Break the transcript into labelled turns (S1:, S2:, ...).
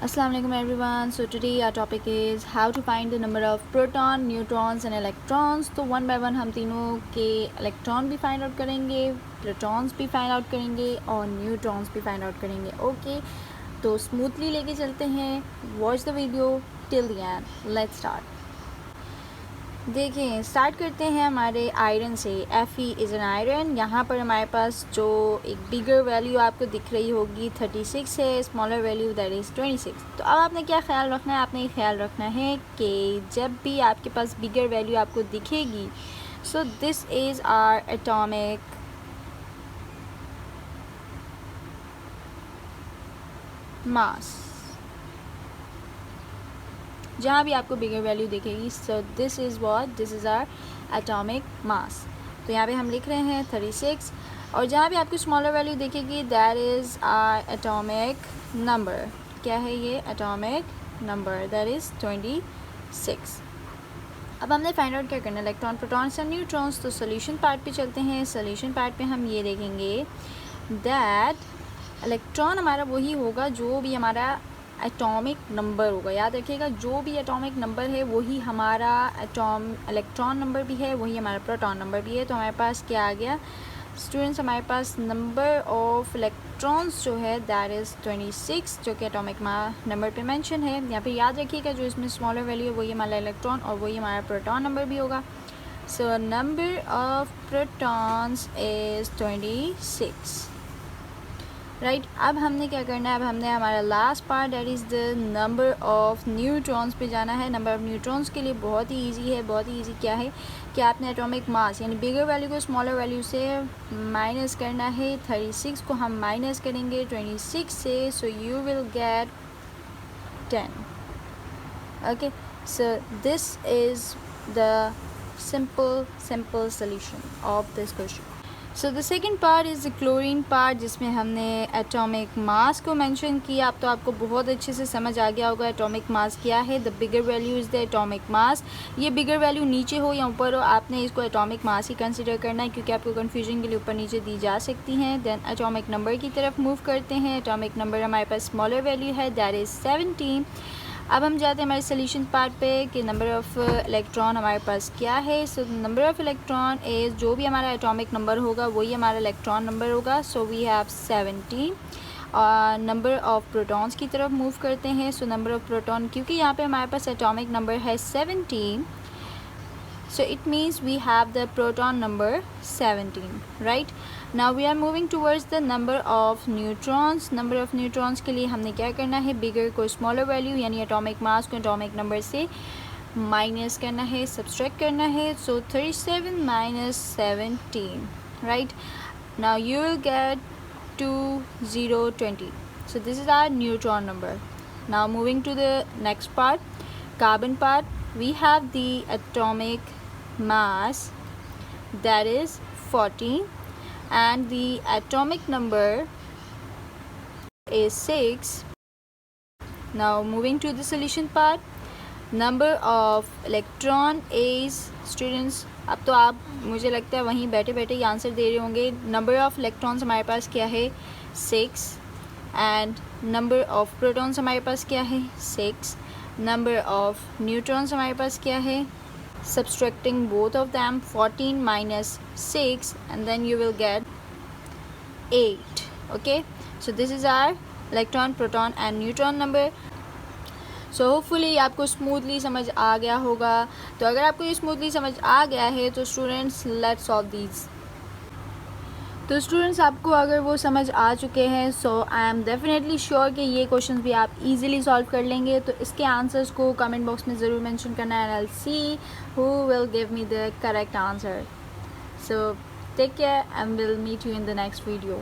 S1: Assalamu alaikum everyone. So today our topic is how to find the number of proton, neutrons and electrons. तो one by one हम तीनों के electron भी find out करेंगे, protons भी find out करेंगे और न्यूट्रॉन्स भी फाइंड आउट करेंगे. ओके, तो स्मूथली लेके चलते हैं. Watch the video till the end. Let's start. देखिए, स्टार्ट करते हैं हमारे आयरन से. Fe is an iron. यहाँ पर हमारे पास जो एक बिगर वैल्यू आपको दिख रही होगी 36 है, स्मॉलर वैल्यू दैट इज़ 26. तो अब आपने क्या ख्याल रखना है? आपने ख्याल रखना है कि जब भी आपके पास बिगर वैल्यू आपको दिखेगी, so this is our atomic mass. जहाँ भी आपको बिगर वैल्यू दिखेगी, so this is what, this is our atomic mass. तो यहाँ पे हम लिख रहे हैं 36. और जहाँ भी आपको स्मॉलर वैल्यू दिखेगी that is our atomic number. क्या है ये? Atomic number that is 26. अब हमने फाइंड आउट क्या करना है? इलेक्ट्रॉन, प्रोटॉन्स और न्यूट्रॉन्स. तो सोल्यूशन पार्ट पे चलते हैं. सोल्यूशन पार्ट पे हम ये देखेंगे दैट इलेक्ट्रॉन हमारा वही होगा जो भी हमारा एटॉमिक नंबर होगा. याद रखिएगा, जो भी एटॉमिक नंबर है वही हमारा इलेक्ट्रॉन नंबर भी है, वही हमारा प्रोटॉन नंबर भी है. तो हमारे पास क्या आ गया स्टूडेंट्स? हमारे पास नंबर ऑफ इलेक्ट्रॉन्स जो है दैट इज़ 26, जो कि एटॉमिक नंबर पे मेंशन है. यहाँ पे याद रखिएगा जो इसमें स्मॉलर वैल्यू है वही हमारा इलेक्ट्रॉन और वही हमारा प्रोटॉन नंबर भी होगा. So number of protons is 26. Right. अब हमने क्या करना है? अब हमने हमारा last part that is the number of neutrons पे जाना है. नंबर ऑफ़ न्यूट्रॉन्स के लिए बहुत ही इजी है. बहुत ही इजी क्या है कि आपने एटॉमिक मास यानी बिगर वैल्यू को स्मॉलर वैल्यू से माइनस करना है. 36 को हम माइनस करेंगे 26 से, so you will get 10. Okay, so this is the simple solution of this question. So the second part is the chlorine part, जिसमें हमने एटॉमिक मास को मेंशन किया. अब तो आपको बहुत अच्छे से समझ आ गया होगा एटॉमिक मास क्या है. The bigger value is the atomic mass. ये बिगर वैल्यू नीचे हो या ऊपर हो, आपने इसको एटॉमिक मास ही कंसिडर करना है, क्योंकि आपको कन्फ्यूजन के लिए ऊपर नीचे दी जा सकती हैं. देन एटॉमिक नंबर की तरफ मूव करते हैं. एटॉमिक नंबर हमारे पास स्मॉलर वैल्यू है दैट इज़ 17. अब हम जाते हैं हमारे सोल्यूशन पार्ट पे कि नंबर ऑफ़ इलेक्ट्रॉन हमारे पास क्या है. So number of electron is जो भी हमारा एटॉमिक नंबर होगा वही हमारा इलेक्ट्रॉन नंबर होगा. So we have 17. और नंबर ऑफ़ प्रोटॉन्स की तरफ मूव करते हैं. सो नंबर ऑफ़ प्रोटॉन, क्योंकि यहाँ पे हमारे पास एटॉमिक नंबर है 17, so it means we have the proton number 17. right. now we are moving towards the number of neutrons. number of neutrons के लिए हमने क्या करना है? बिगर को स्मॉलर वैल्यू यानी एटॉमिक मास को एटॉमिक नंबर से माइनस करना है, सब्सट्रैक्ट करना है. सो 37 minus 17. Right. now you will get 2020. so this is our neutron number. now moving to the next part, carbon part. we have the atomic mass that is 14 and the atomic number is 6. now moving to the solution part, number of electron is students. अब तो आप मुझे लगता है वहीं बैठे बैठे ही answer दे रहे होंगे. नंबर ऑफ़ इलेक्ट्रॉन्स हमारे पास क्या है? 6. एंड नंबर ऑफ़ प्रोटॉन्स हमारे पास क्या है? 6. नंबर ऑफ़ न्यूट्रॉन्स हमारे पास क्या है? subtracting both of them, 14 minus 6, and then you will get 8. okay, so this is our electron, proton and neutron number. So hopefully आपको स्मूथली समझ आ गया होगा. तो अगर आपको ये स्मूथली समझ आ गया है तो स्टूडेंट्स लेट्स सॉल्व दीज. तो स्टूडेंट्स आपको अगर वो समझ आ चुके हैं, सो आई एम डेफिनेटली श्योर कि ये क्वेश्चंस भी आप इजीली सॉल्व कर लेंगे. तो इसके आंसर्स को कमेंट बॉक्स में ज़रूर मेंशन करना है. I will see who will give me the correct answer. So take care and will meet you in the next video.